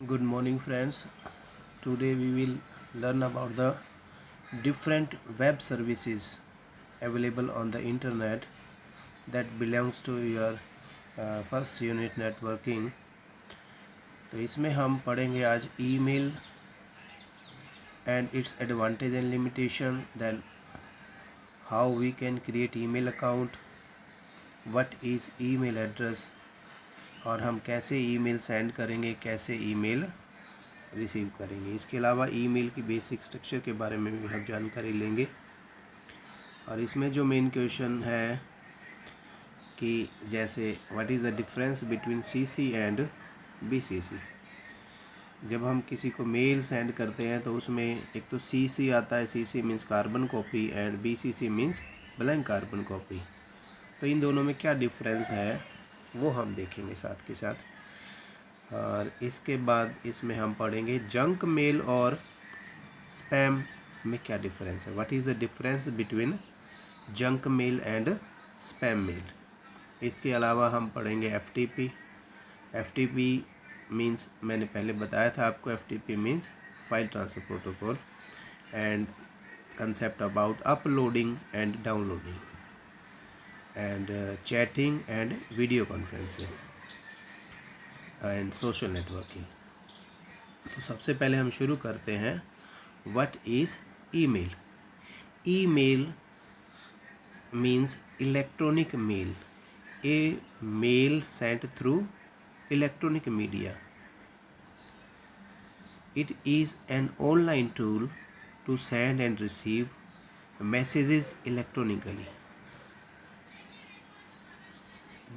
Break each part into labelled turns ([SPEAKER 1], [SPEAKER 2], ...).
[SPEAKER 1] Good morning, friends. Today we will learn about the different web services available on the internet that belongs to your first unit networking. तो इसमें हम पढ़ेंगे आज email and its advantage and limitation, then how we can create email account, what is email address, और हम कैसे email send करेंगे, कैसे ईमेल रिसीव करेंगे। इसके अलावा ईमेल की बेसिक स्ट्रक्चर के बारे में भी हम जानकारी लेंगे। और इसमें जो मेन क्वेश्चन है कि जैसे what is the difference between CC and BCC. जब हम किसी को मेल सेंड करते हैं तो उसमें एक तो सीसी आता है, CC means carbon copy, and BCC means blank carbon copy. तो इन दोनों में क्या डिफरेंस है वो हम देखेंगे साथ के साथ। और इसके बाद इसमें हम पढ़ेंगे जंक मेल और स्पैम में क्या डिफरेंस है, what is the difference between junk mail and spam mail. इसके अलावा हम पढ़ेंगे एफटीपी। एफटीपी मीन्स मैंने पहले बताया था आपको, FTP means file transfer protocol, and concept about uploading and downloading, and chatting and video conferencing and social networking. तो सबसे पहले हम शुरू करते हैं what is email. Email means electronic mail, a mail sent through electronic media. It is an online tool to send and receive messages electronically.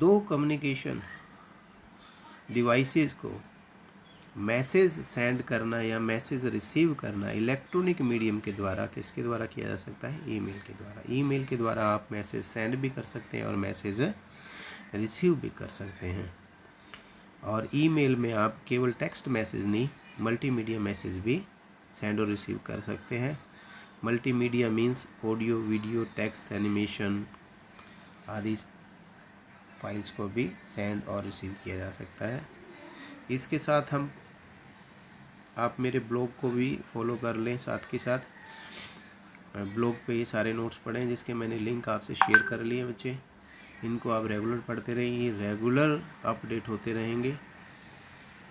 [SPEAKER 1] दो communication devices को message send करना या मैसेज रिसीव करना इलेक्ट्रॉनिक मीडियम के द्वारा, किसके द्वारा किया जा सकता है? ईमेल के द्वारा। ईमेल के द्वारा आप मैसेज सेंड भी कर सकते हैं और मैसेज रिसीव भी कर सकते हैं। और ईमेल में आप केवल टेक्स्ट मैसेज नहीं, मल्टीमीडिया मैसेज भी सेंड और रिसीव कर सकते हैं। Multimedia means audio, video, text, animation आदि फाइल्स को भी सेंड और रिसीव किया जा सकता है। इसके साथ आप मेरे ब्लॉग को भी फॉलो कर लें, साथ के साथ ब्लॉग पे ये सारे नोट्स पढ़ें जिसके मैंने लिंक आपसे शेयर कर लिए बच्चे। इनको आप रेगुलर पढ़ते रहिए, रेगुलर अपडेट होते रहेंगे।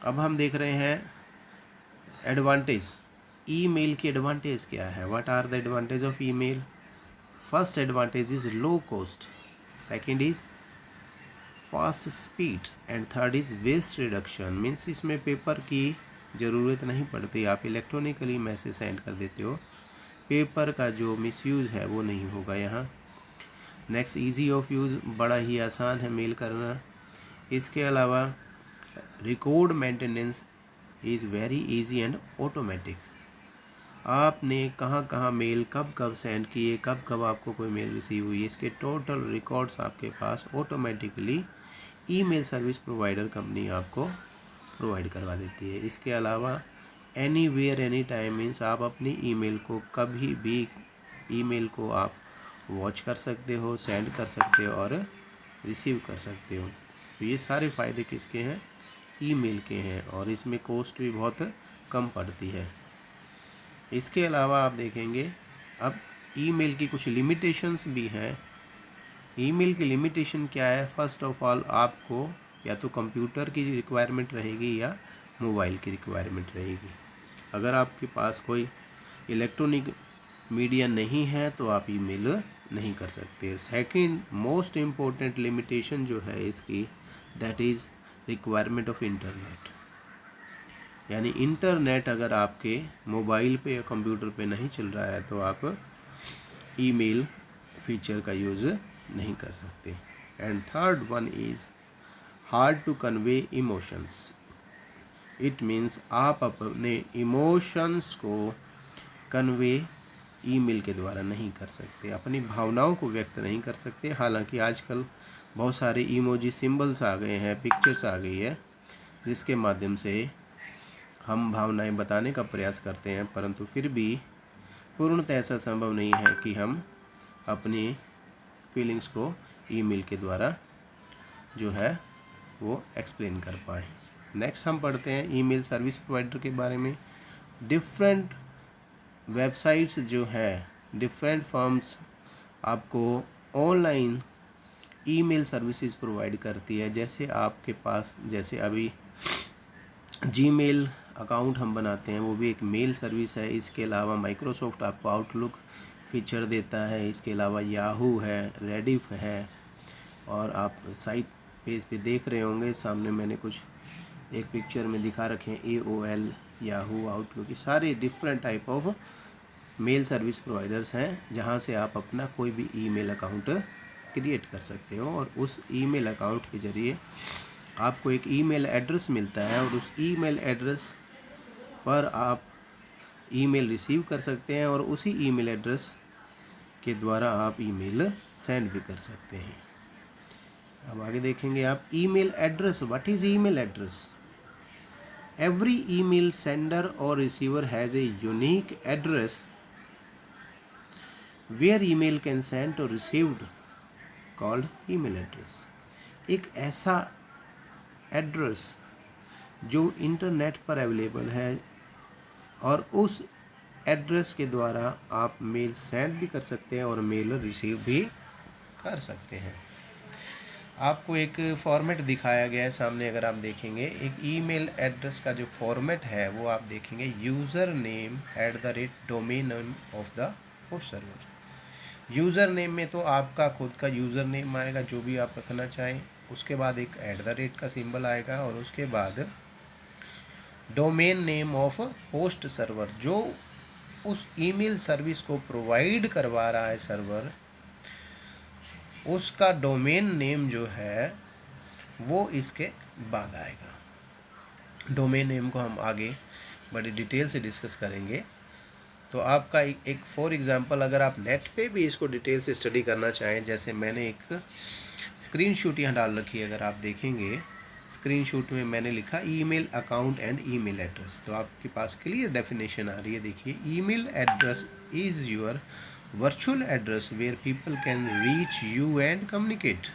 [SPEAKER 1] अब हम देख रहे हैं एडवांटेज। ईमेल की एडवांटेज क्या है? What are the advantage of email? First advantage is low cost, second is fast speed, and third is waste reduction. Means इसमें पेपर की ज़रूरत नहीं पड़ती, आप इलेक्ट्रॉनिकली मैसेज सेंड कर देते हो, पेपर का जो मिसयूज़ है वो नहीं होगा यहाँ। नेक्स्ट, इजी ऑफ यूज़, बड़ा ही आसान है मेल करना। इसके अलावा record maintenance is very easy and automatic. आपने कहाँ कहाँ मेल कब कब सेंड किए, कब कब आपको कोई मेल रिसीव हुई, इसके टोटल रिकॉर्ड्स आपके पास automatically email service provider company आपको प्रोवाइड करवा देती है। इसके अलावा anywhere anytime means आप अपनी ईमेल को कभी भी ईमेल को आप वॉच कर सकते हो, सेंड कर सकते हो और रिसीव कर सकते हो। तो ये सारे फ़ायदे किसके हैं? ईमेल के हैं, और इसमें कॉस्ट भी बहुत कम पड़ती है। इसके अलावा आप देखेंगे अब ईमेल की कुछ लिमिटेशंस भी हैं। ईमेल की लिमिटेशन क्या है? फर्स्ट ऑफ ऑल, आपको या तो कंप्यूटर की रिक्वायरमेंट रहेगी या मोबाइल की रिक्वायरमेंट रहेगी। अगर आपके पास कोई इलेक्ट्रॉनिक मीडिया नहीं है तो आप ईमेल नहीं कर सकते। सेकंड मोस्ट इम्पोर्टेंट लिमिटेशन जो है इसकी, that is requirement of internet. यानी इंटरनेट अगर आपके मोबाइल पे या कंप्यूटर पे नहीं चल रहा है तो आप ईमेल फीचर का यूज़ नहीं कर सकते। And third one is hard to convey emotions. It means आप अपने इमोशंस को कन्वे ईमेल के द्वारा नहीं कर सकते, अपनी भावनाओं को व्यक्त नहीं कर सकते। हालांकि आजकल बहुत सारे इमोजी सिंबल्स आ गए हैं, पिक्चर्स आ गई है, जिसके माध्यम से हम भावनाएं बताने का प्रयास करते हैं, परंतु फिर भी पूर्णतः ऐसा संभव नहीं है कि हम अपनी फीलिंग्स को ईमेल के द्वारा जो है वो एक्सप्लेन कर पाएँ। नेक्स्ट हम पढ़ते हैं ईमेल सर्विस प्रोवाइडर के बारे में। डिफरेंट वेबसाइट्स जो है, डिफरेंट फर्म्स आपको ऑनलाइन ईमेल सर्विसेज प्रोवाइड करती है। जैसे आपके पास, जैसे अभी जीमेल अकाउंट हम बनाते हैं, वो भी एक मेल सर्विस है। इसके अलावा माइक्रोसॉफ्ट आपको आउटलुक फीचर देता है। इसके अलावा याहू है, रेडिफ है, और आप साइट पेज पे देख रहे होंगे सामने मैंने कुछ एक पिक्चर में दिखा रखे हैं, AOL, याहू, आउटलुक, ये सारे different type of male service providers हैं जहां से आप अपना कोई भी ईमेल अकाउंट क्रिएट कर सकते हो, और उस ईमेल अकाउंट के ज़रिए आपको एक ईमेल एड्रेस मिलता है, और उस ईमेल एड्रेस पर आप ईमेल रिसीव कर सकते हैं, और उसी ईमेल एड्रेस के द्वारा आप ईमेल सेंड भी कर सकते हैं। अब आगे देखेंगे आप email address. What is email address? Every email sender or receiver has a unique address where email can send or received called email address। एक ऐसा एड्रेस जो इंटरनेट पर अवेलेबल है, और उस एड्रेस के द्वारा आप मेल सेंड भी कर सकते हैं और मेल रिसीव भी कर सकते हैं। आपको एक फॉर्मेट दिखाया गया है सामने, अगर आप देखेंगे एक ईमेल एड्रेस का जो फॉर्मेट है वो आप देखेंगे user name @ domain name of the host server. User name में तो आपका खुद का यूज़र नेम आएगा जो भी आप रखना चाहें, उसके बाद एक @ का सिंबल आएगा, और उसके बाद domain name of host server, जो उस ईमेल सर्विस को प्रोवाइड करवा रहा है सर्वर, उसका डोमेन नेम जो है वो इसके बाद आएगा। डोमेन नेम को हम आगे बड़ी डिटेल से डिस्कस करेंगे। तो आपका एक फॉर एग्जांपल, अगर आप नेट पे भी इसको डिटेल से स्टडी करना चाहें, जैसे मैंने एक स्क्रीनशॉट यहाँ डाल रखी है, अगर आप देखेंगे स्क्रीनशॉट में मैंने लिखा email account and email address, तो आपके पास क्लियर डेफिनेशन आ रही है। देखिए, email address is your virtual address where people can reach you and communicate.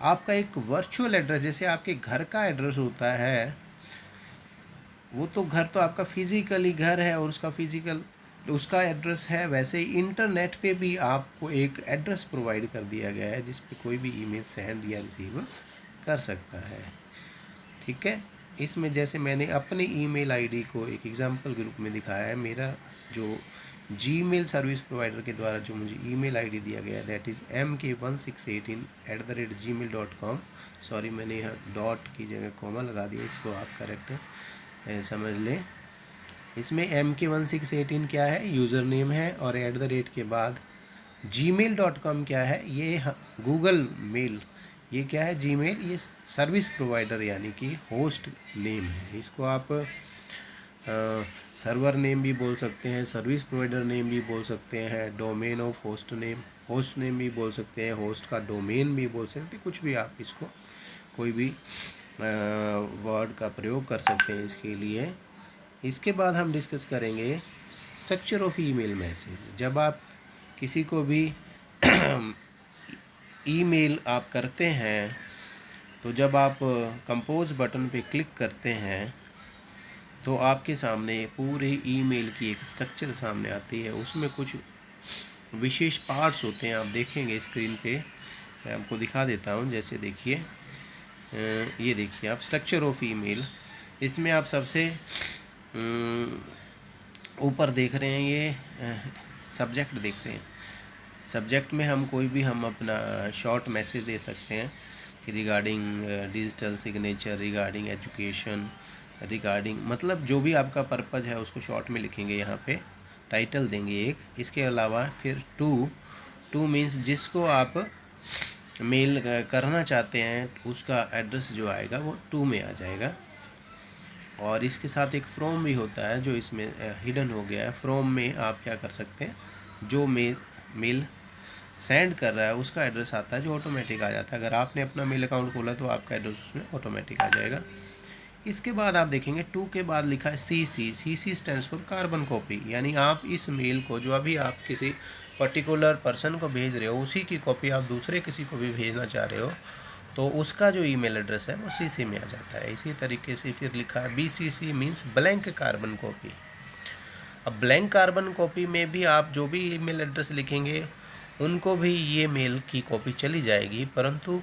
[SPEAKER 1] आपका एक वर्चुअल एड्रेस, जैसे आपके घर का एड्रेस होता है, वो तो घर तो आपका फिज़िकली घर है और उसका एड्रेस है, वैसे ही इंटरनेट पे भी आपको एक एड्रेस प्रोवाइड कर दिया गया है जिस पे कोई भी ईमेल सेंड या रिसीव कर सकता है। ठीक है, इसमें जैसे मैंने अपने ईमेल आईडी को एक एग्जांपल के रूप में दिखाया है। मेरा जो जीमेल सर्विस प्रोवाइडर के द्वारा जो मुझे ईमेल आईडी दिया गया है, दैट इज़ mk1618@gmail.com। सॉरी, मैंने यहाँ डॉट की जगह कॉमा लगा दिया, इसको आप करेक्ट समझ लें। इसमें mk1618 क्या है, यूज़र नेम है, और @ के बाद gmail.com क्या है, ये गूगल मेल, ये क्या है, जीमेल, ये सर्विस प्रोवाइडर यानी कि होस्ट नेम है। इसको आप सर्वर नेम भी बोल सकते हैं, सर्विस प्रोवाइडर नेम भी बोल सकते हैं, डोमेन ऑफ होस्ट नेम भी बोल सकते हैं, होस्ट का डोमेन भी बोल सकते हैं, कुछ भी आप इसको कोई भी वर्ड का प्रयोग कर सकते हैं इसके लिए। इसके बाद हम डिस्कस करेंगे स्ट्रक्चर ऑफ ईमेल मैसेज। जब आप किसी को भी ईमेल आप करते हैं, तो जब आप कंपोज बटन पे क्लिक करते हैं तो आपके सामने पूरे ईमेल की एक स्ट्रक्चर सामने आती है। उसमें कुछ विशेष पार्ट्स होते हैं, आप देखेंगे स्क्रीन पे, मैं आपको दिखा देता हूं। जैसे देखिए, ये देखिए आप स्ट्रक्चर ऑफ ईमेल, इसमें आप सबसे ऊपर देख रहे हैं, ये सब्जेक्ट देख रहे हैं। सब्जेक्ट में हम कोई भी अपना शॉर्ट मैसेज दे सकते हैं कि regarding digital signature, regarding education, regarding, मतलब जो भी आपका पर्पज़ है उसको शॉर्ट में लिखेंगे, यहाँ पे टाइटल देंगे एक। इसके अलावा फिर टू मीन्स जिसको आप मेल करना चाहते हैं उसका एड्रेस जो आएगा वो टू में आ जाएगा। और इसके साथ एक फ्रॉम भी होता है जो इसमें हिडन हो गया है। फ्रॉम में आप क्या कर सकते हैं, जो मेल सेंड कर रहा है उसका एड्रेस आता है जो ऑटोमेटिक आ जाता है। अगर आपने अपना मेल अकाउंट खोला तो आपका एड्रेस उसमें ऑटोमेटिक आ जाएगा। इसके बाद आप देखेंगे टू के बाद लिखा है CC stands for carbon copy, यानी आप इस मेल को जो अभी आप किसी पर्टिकुलर पर्सन को भेज रहे हो उसी की कॉपी आप दूसरे किसी को भी भेजना चाह रहे हो, तो उसका जो ईमेल एड्रेस है वो सीसी में आ जाता है। इसी तरीके से फिर लिखा है BCC means blank carbon copy. अब ब्लैंक कार्बन कॉपी में भी आप जो भी ईमेल एड्रेस लिखेंगे उनको भी ये मेल की कॉपी चली जाएगी, परंतु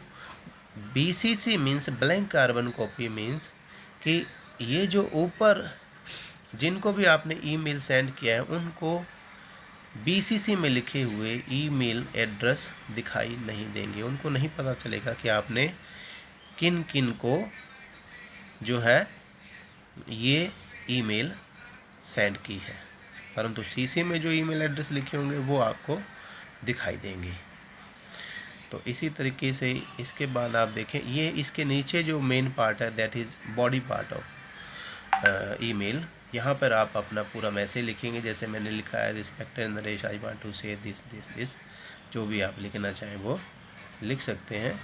[SPEAKER 1] BCC means blank carbon copy means कि ये जो ऊपर जिनको भी आपने ईमेल सेंड किया है उनको BCC में लिखे हुए ईमेल एड्रेस दिखाई नहीं देंगे। उनको नहीं पता चलेगा कि आपने किन किन को जो है ये ईमेल सेंड की है, परंतु CC में जो ईमेल एड्रेस लिखे होंगे वो आपको दिखाई देंगे। तो इसी तरीके से इसके बाद आप देखें, ये इसके नीचे जो मेन पार्ट है that is body part of email. यहाँ पर आप अपना पूरा मैसेज लिखेंगे, जैसे मैंने लिखा है respected Naresh, I want to say this, जो भी आप लिखना चाहें वो लिख सकते हैं।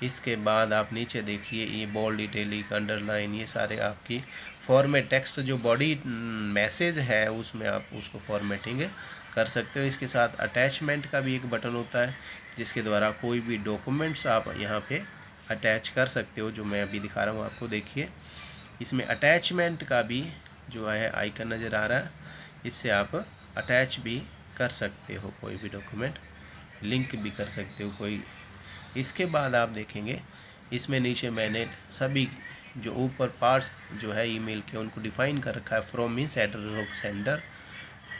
[SPEAKER 1] इसके बाद आप नीचे देखिए ये बोल्ड, इटैलिक, अंडरलाइन, ये सारे आपकी फॉर्मेट टेक्स्ट जो बॉडी मैसेज है उसमें आप उसको फॉर्मेटिंग कर सकते हो। इसके साथ अटैचमेंट का भी एक बटन होता है जिसके द्वारा कोई भी डॉक्यूमेंट्स आप यहाँ पे अटैच कर सकते हो, जो मैं अभी दिखा रहा हूँ आपको। देखिए इसमें अटैचमेंट का भी जो है आइकन नज़र आ रहा है, इससे आप अटैच भी कर सकते हो कोई भी डॉक्यूमेंट, लिंक भी कर सकते हो कोई। इसके बाद आप देखेंगे इसमें नीचे मैंने सभी जो ऊपर पार्ट्स जो है ईमेल के उनको डिफ़ाइन कर रखा है। From means address of sender,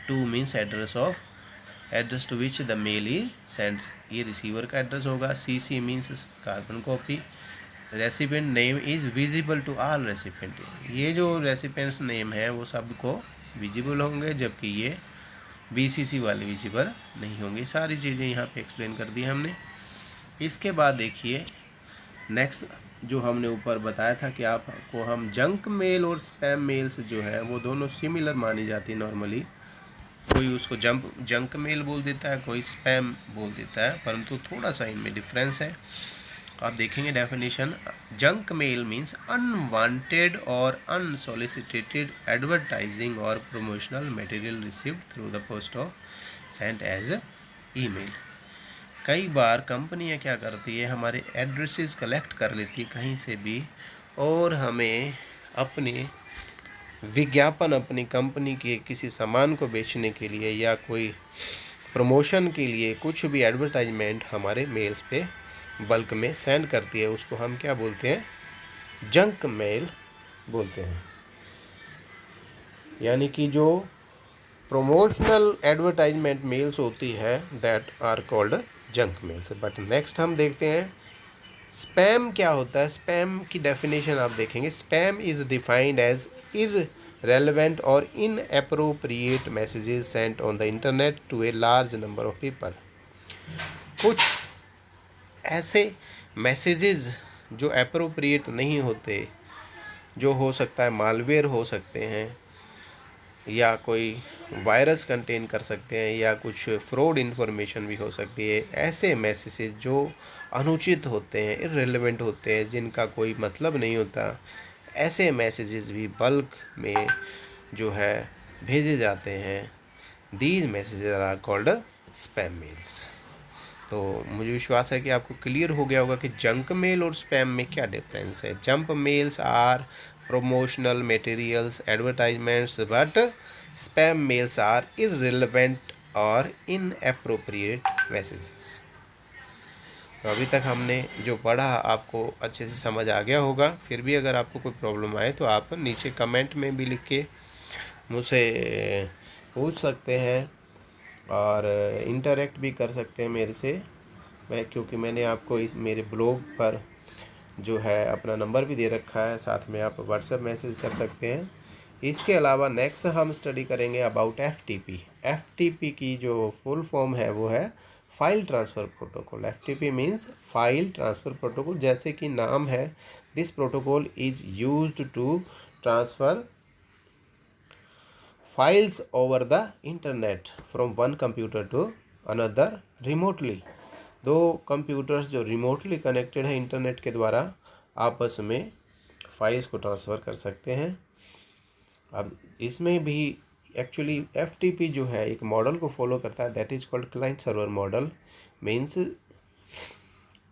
[SPEAKER 1] to means address to which the mail is send, ये रिसीवर का एड्रेस होगा। CC means carbon copy. Recipient name is visible to all recipient, ये जो रेसिपेंट्स नेम है वो सबको विजिबल होंगे, जबकि ये BCC वाले विजिबल नहीं होंगे। सारी चीज़ें यहाँ पे एक्सप्लेन कर दी हमने। इसके बाद देखिए नेक्स्ट जो हमने ऊपर बताया था कि आपको हम जंक मेल और स्पैम मेल्स जो है वो दोनों सिमिलर मानी जाती है नॉर्मली। कोई उसको जंक मेल बोल देता है, कोई स्पैम बोल देता है, परंतु थोड़ा सा इनमें डिफरेंस है। आप देखेंगे definition, junk mail means unwanted और अनसोलिसिटेटेड एडवर्टाइजिंग और promotional material received through the post of sent as email. कई बार कंपनियां क्या करती है, हमारे एड्रेसेस कलेक्ट कर लेती है कहीं से भी और हमें अपने विज्ञापन अपनी कंपनी के किसी सामान को बेचने के लिए या कोई प्रमोशन के लिए कुछ भी एडवर्टाइजमेंट हमारे मेल्स पे बल्क में सेंड करती है, उसको हम क्या बोलते हैं, जंक मेल बोलते हैं। यानी कि जो प्रमोशनल एडवर्टाइजमेंट मेल्स होती है that are called junk mails. But next हम देखते हैं स्पैम क्या होता है। स्पैम की डेफिनेशन आप देखेंगे, spam is defined as irrelevant और inappropriate messages sent on the internet to a large number of people। कुछ ऐसे मैसेजेस जो अप्रोप्रिएट नहीं होते, जो हो सकता है मालवेयर हो सकते हैं या कोई वायरस कंटेन कर सकते हैं या कुछ फ्रॉड इन्फॉर्मेशन भी हो सकती है। ऐसे मैसेजेस जो अनुचित होते हैं, इर्रेलेवेंट होते हैं, जिनका कोई मतलब नहीं होता, ऐसे मैसेजेस भी बल्क में जो है भेजे जाते हैं। These messages are called spam mails. तो मुझे विश्वास है कि आपको क्लियर हो गया होगा कि जंक मेल और स्पैम में क्या डिफरेंस है। Junk mails are promotional materials, advertisements, but spam mails are irrelevant or inappropriate messages। तो अभी तक हमने जो पढ़ा आपको अच्छे से समझ आ गया होगा। फिर भी अगर आपको कोई प्रॉब्लम आए तो आप नीचे कमेंट में भी लिख के मुझसे पूछ सकते हैं और इंटरेक्ट भी कर सकते हैं मेरे से। क्योंकि मैंने आपको इस मेरे ब्लॉग पर जो है अपना नंबर भी दे रखा है, साथ में आप व्हाट्सएप मैसेज कर सकते हैं। इसके अलावा नेक्स्ट हम स्टडी करेंगे अबाउट FTP। FTP की जो फुल फॉर्म है वो है file transfer protocol. FTP means file transfer protocol. जैसे कि नाम है, this protocol is used to transfer files over the internet from one computer to another remotely. दो कंप्यूटर्स जो रिमोटली कनेक्टेड है इंटरनेट के द्वारा आपस में फाइल्स को ट्रांसफ़र कर सकते हैं। अब इसमें भी एक्चुअली FTP जो है एक मॉडल को फॉलो करता है that is called client server model. Means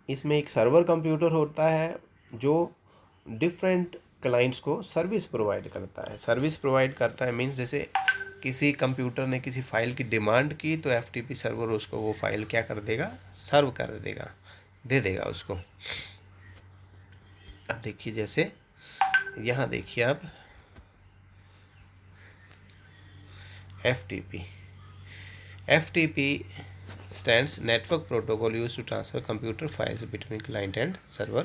[SPEAKER 1] इसमें एक सर्वर कंप्यूटर होता है जो डिफरेंट क्लाइंट्स को सर्विस प्रोवाइड करता है। सर्विस प्रोवाइड करता है मीन्स जैसे किसी कंप्यूटर ने किसी फ़ाइल की डिमांड की तो एफटीपी सर्वर उसको वो फाइल क्या कर देगा, सर्व कर देगा, दे देगा उसको। अब देखिए जैसे यहाँ देखिए आप FTP stands network protocol used to transfer computer files between client and server।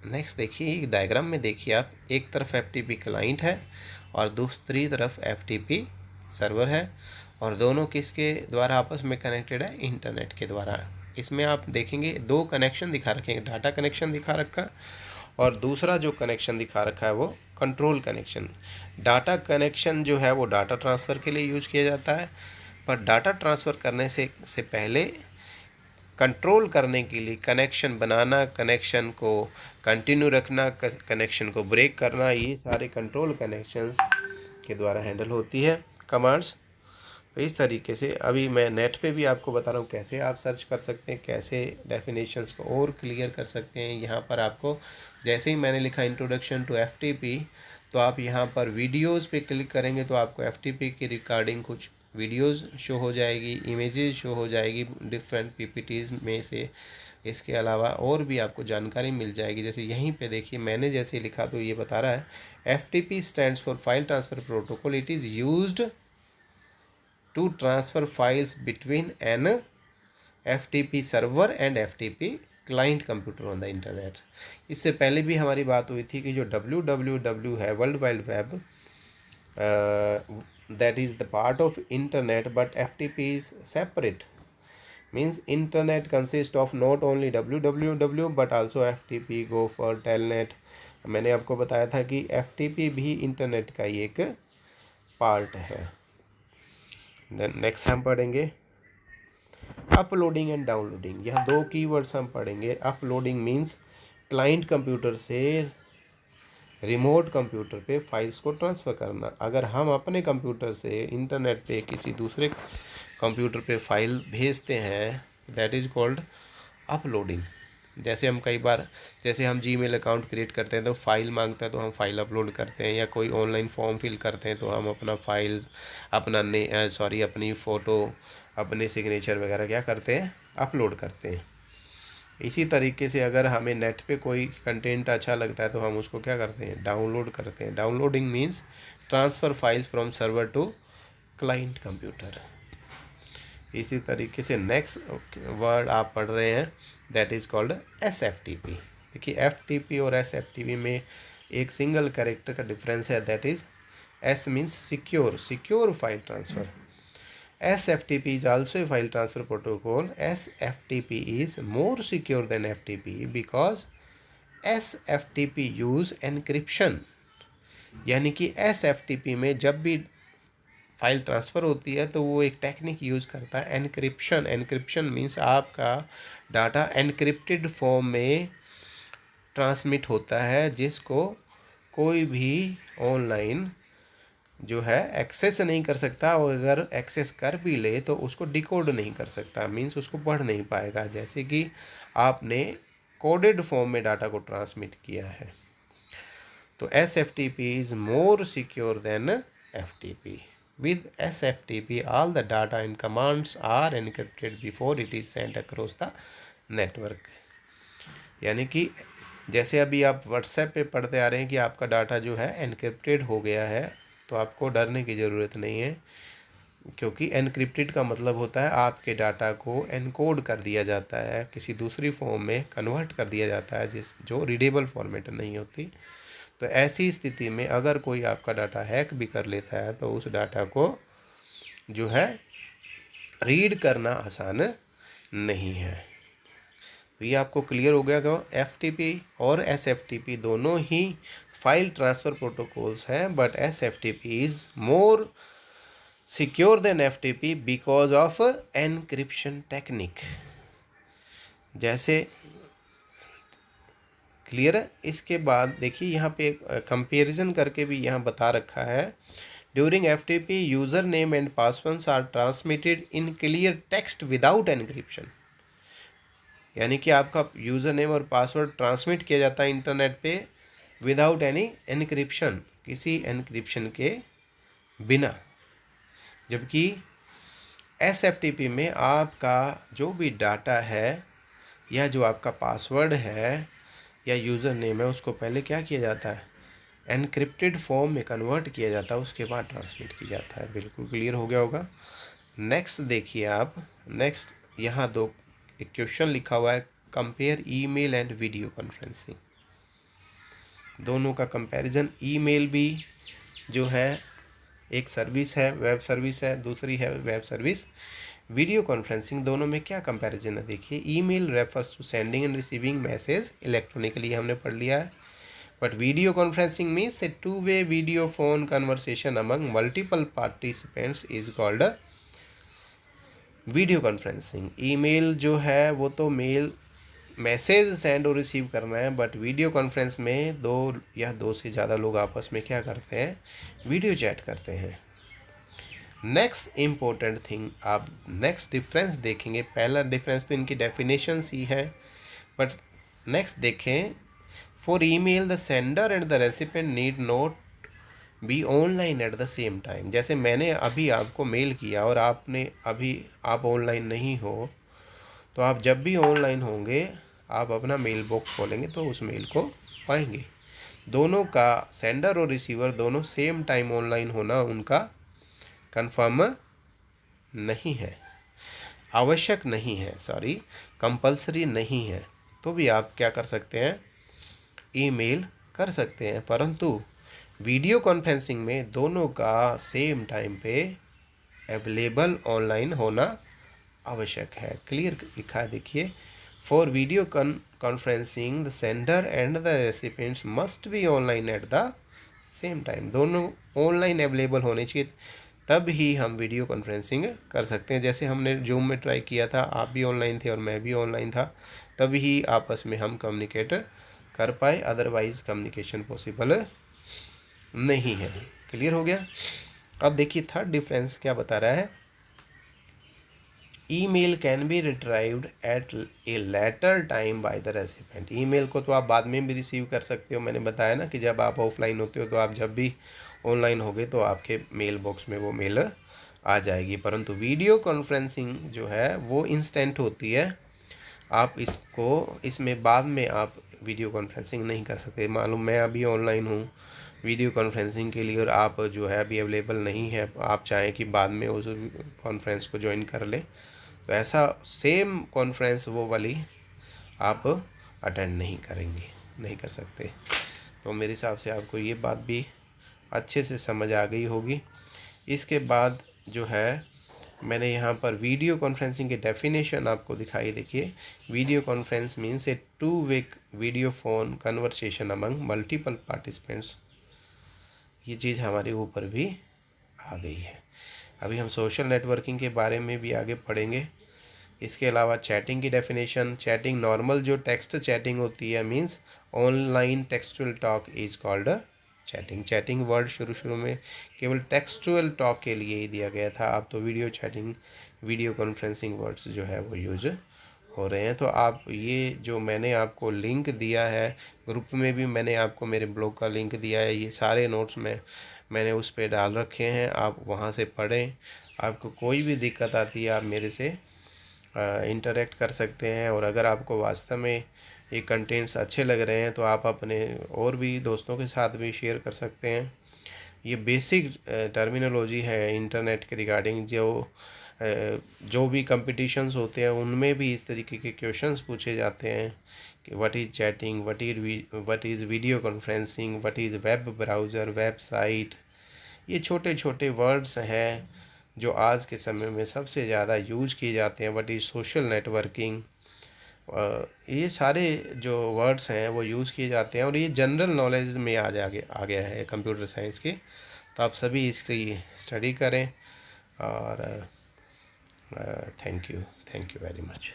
[SPEAKER 1] Next देखिए डायग्राम में देखिए आप, एक तरफ एफटीपी क्लाइंट है और दूसरी तरफ एफटीपी सर्वर है, और दोनों किसके द्वारा आपस में कनेक्टेड है, इंटरनेट के द्वारा। इसमें आप देखेंगे दो कनेक्शन दिखा रखे हैं, डाटा कनेक्शन दिखा रखा और दूसरा जो कनेक्शन दिखा रखा है वो कंट्रोल कनेक्शन। डाटा कनेक्शन जो है वो डाटा ट्रांसफ़र के लिए यूज किया जाता है, पर डाटा ट्रांसफ़र करने से पहले कंट्रोल करने के लिए कनेक्शन बनाना, कनेक्शन को कंटिन्यू रखना, कनेक्शन को ब्रेक करना, ये सारे कंट्रोल कनेक्शंस के द्वारा हैंडल होती है कमांड्स। तो इस तरीके से अभी मैं नेट पे भी आपको बता रहा हूँ कैसे आप सर्च कर सकते हैं, कैसे डेफिनेशंस को और क्लियर कर सकते हैं। यहाँ पर आपको जैसे ही मैंने लिखा इंट्रोडक्शन टू एफटीपी, तो आप यहाँ पर वीडियोज़ पे क्लिक करेंगे तो आपको एफटीपी की रिकॉर्डिंग कुछ वीडियोज़ शो हो जाएगी, इमेजेस शो हो जाएगी डिफरेंट पीपीटीज़ में से। इसके अलावा और भी आपको जानकारी मिल जाएगी। जैसे यहीं पे देखिए मैंने जैसे लिखा तो ये बता रहा है FTP stands for file transfer protocol, it is used to transfer files between an FTP server and FTP client computer on the internet. इससे पहले भी हमारी बात हुई थी कि जो www है, world wide web, that is the part of internet, but FTP is separate, means internet consists of not only www but also FTP, Gopher, Telnet। मैंने आपको बताया था कि FTP भी इंटरनेट का ही एक पार्ट है। देन नेक्स्ट हम पढ़ेंगे अपलोडिंग एंड डाउनलोडिंग। यहाँ दो कीवर्ड्स हम पढ़ेंगे। अपलोडिंग मीन्स क्लाइंट कंप्यूटर से रिमोट कंप्यूटर पे फाइल्स को ट्रांसफ़र करना। अगर हम अपने कंप्यूटर से इंटरनेट पे किसी दूसरे कंप्यूटर पे फाइल भेजते हैं, दैट इज़ कॉल्ड अपलोडिंग। जैसे हम कई बार, जैसे हम जीमेल अकाउंट क्रिएट करते हैं तो फाइल मांगता है तो हम फाइल अपलोड करते हैं, या कोई ऑनलाइन फॉर्म फिल करते हैं तो हम अपना फाइल, अपनी फ़ोटो, अपने सिग्नेचर वगैरह क्या करते हैं, अपलोड करते हैं। इसी तरीके से अगर हमें नेट पे कोई कंटेंट अच्छा लगता है तो हम उसको क्या करते हैं, डाउनलोड करते हैं। Downloading means transfer files from server to client computer. इसी तरीके से नेक्स्ट वर्ड आप पढ़ रहे हैं दैट इज़ कॉल्ड SFTP। देखिए FTP और SFTP में एक सिंगल कैरेक्टर का डिफरेंस है, that is S means secure file transfer. SFTP is also a file transfer protocol. SFTP is more secure than FTP because SFTP use encryption। यानी कि SFTP में जब भी फाइल ट्रांसफ़र होती है तो वो एक टेक्निक यूज़ करता है एनक्रिप्शन। एनक्रिप्शन मीन्स आपका डाटा एनक्रिप्टेड फॉर्म में ट्रांसमिट होता है, जिसको कोई भी ऑनलाइन जो है एक्सेस नहीं कर सकता, और अगर एक्सेस कर भी ले तो उसको डिकोड नहीं कर सकता, मीन्स उसको पढ़ नहीं पाएगा। जैसे कि आपने कोडेड फॉर्म में डाटा को ट्रांसमिट किया है। तो SFTP is more secure than FTP। With SFTP all the data and commands are encrypted before it is sent across the network। यानी कि जैसे अभी आप WhatsApp पे पढ़ते आ रहे हैं कि आपका डाटा जो है एनक्रिप्टेड हो गया है, तो आपको डरने की ज़रूरत नहीं है, क्योंकि एनक्रिप्टेड का मतलब होता है आपके डाटा को एनकोड कर दिया जाता है, किसी दूसरी फॉर्म में कन्वर्ट कर दिया जाता है जो रीडेबल फॉर्मेट नहीं होती। तो ऐसी स्थिति में अगर कोई आपका डाटा हैक भी कर लेता है तो उस डाटा को जो है रीड करना आसान नहीं है। तो ये आपको क्लियर हो गया कि FTP और SFTP दोनों ही फाइल ट्रांसफ़र प्रोटोकॉल्स हैं, but SFTP is more secure than FTP because of encryption technique. जैसे क्लियर है। इसके बाद देखिए यहाँ पे कंपैरिजन करके भी यहाँ बता रखा है, during FTP user name and passwords are transmitted in clear text without encryption. यानी कि आपका यूज़र नेम और पासवर्ड ट्रांसमिट किया जाता है इंटरनेट पे विदाउट एनी एनक्रिप्शन, किसी एनक्रिप्शन के बिना। जबकि SFTP में आपका जो भी डाटा है या जो आपका पासवर्ड है या यूज़र नेम है उसको पहले क्या किया जाता है, एनक्रिप्टेड फॉर्म में कन्वर्ट किया जाता है, उसके बाद ट्रांसमिट किया जाता है। बिल्कुल क्लियर हो गया होगा। नेक्स्ट देखिए आप, नेक्स्ट यहाँ एक क्वेश्चन लिखा हुआ है, compare email and video conferencing. दोनों का कंपैरिजन। ईमेल भी जो है एक सर्विस है, वेब सर्विस है, दूसरी है वेब सर्विस वीडियो कॉन्फ्रेंसिंग। दोनों में क्या कंपैरिजन है देखिए। Email refers to sending and receiving message electronically, हमने पढ़ लिया है। But video conferencing means a two way video phone conversation among multiple participants is called video conferencing. Email जो है वो तो मेल मैसेज सेंड और रिसीव करना है, बट वीडियो कॉन्फ्रेंस में दो से ज़्यादा लोग आपस में क्या करते हैं, वीडियो चैट करते हैं। नेक्स्ट इम्पोर्टेंट थिंग, आप नेक्स्ट डिफरेंस देखेंगे। पहला डिफरेंस तो इनकी डेफिनेशंस ही है, बट नेक्स्ट देखें। For email the sender and the recipient need not be online at the same time. जैसे मैंने अभी आपको मेल किया और आप ऑनलाइन नहीं हो, तो आप जब भी ऑनलाइन होंगे आप अपना मेल बॉक्स खोलेंगे तो उस मेल को पाएंगे। दोनों का, सेंडर और रिसीवर दोनों सेम टाइम ऑनलाइन होना उनका कंफर्म नहीं है, आवश्यक नहीं है, कंपल्सरी नहीं है। तो भी आप क्या कर सकते हैं, ईमेल कर सकते हैं। परंतु वीडियो कॉन्फ्रेंसिंग में दोनों का सेम टाइम पे अवेलेबल ऑनलाइन होना आवश्यक है। क्लियर लिखा है देखिए। For video conferencing the sender and the recipients must be online at the same time. दोनों ऑनलाइन अवेलेबल होने चाहिए, तब ही हम वीडियो कॉन्फ्रेंसिंग कर सकते हैं। जैसे हमने जूम में ट्राई किया था, आप भी ऑनलाइन थे और मैं भी ऑनलाइन था, तभी ही आपस में हम कम्युनिकेट कर पाए, अदरवाइज़ कम्युनिकेशन पॉसिबल नहीं है। क्लियर हो गया। अब देखिए थर्ड डिफरेंस क्या बता रहा है। Email can be retrieved at a later time by the recipient. Email को तो आप बाद में भी रिसीव कर सकते हो। मैंने बताया ना कि जब आप ऑफलाइन होते हो तो आप जब भी ऑनलाइन होगे तो आपके मेल बॉक्स में वो मेल आ जाएगी। परंतु वीडियो कॉन्फ्रेंसिंग जो है वो इंस्टेंट होती है। आप इसमें बाद में आप वीडियो कॉन्फ्रेंसिंग नहीं कर सकते। मालूम मैं अभी ऑनलाइन हूँ वीडियो कॉन्फ्रेंसिंग के लिए और आप जो है अभी अवेलेबल नहीं है, आप चाहें कि बाद में उस कॉन्फ्रेंस को ज्वाइन कर लें, तो ऐसा सेम कॉन्फ्रेंस वो वाली आप अटेंड नहीं करेंगे, नहीं कर सकते। तो मेरे हिसाब से आपको ये बात भी अच्छे से समझ आ गई होगी। इसके बाद जो है मैंने यहाँ पर वीडियो कॉन्फ्रेंसिंग की डेफिनेशन आपको दिखाई। देखिए, video conference means a two way video phone conversation among multiple participants. ये चीज़ हमारे ऊपर भी आ गई है। अभी हम सोशल नेटवर्किंग के बारे में भी आगे पढ़ेंगे। इसके अलावा चैटिंग की डेफिनेशन, चैटिंग नॉर्मल जो टेक्स्ट चैटिंग होती है means online textual talk is called chatting. Chatting word शुरू में केवल टेक्सचुअल टॉक के लिए ही दिया गया था, अब तो video chatting, video conferencing words जो है वो यूज हो रहे हैं। तो आप ये जो मैंने आपको लिंक दिया है, ग्रुप में भी मैंने आपको मेरे ब्लॉग का लिंक दिया है, ये सारे नोट्स मैंने उस पर डाल रखे हैं, आप वहाँ से पढ़ें। आपको कोई भी दिक्कत आती है आप मेरे से इंटरेक्ट कर सकते हैं। और अगर आपको वास्तव में ये कंटेंट्स अच्छे लग रहे हैं तो आप अपने और भी दोस्तों के साथ भी शेयर कर सकते हैं। ये बेसिक टर्मिनोलॉजी है इंटरनेट के रिगार्डिंग। जो भी कंपटीशंस होते हैं उनमें भी इस तरीके के क्वेश्चंस पूछे जाते हैं कि what is chatting, what is video conferencing, what is web browser, website. ये छोटे छोटे वर्ड्स हैं जो आज के समय में सबसे ज़्यादा यूज किए जाते हैं। व्हाट इज़ सोशल नेटवर्किंग, ये सारे जो वर्ड्स हैं वो यूज़ किए जाते हैं और ये जनरल नॉलेज में आ गया है कंप्यूटर साइंस के। तो आप सभी इसकी स्टडी करें और थैंक यू वेरी मच।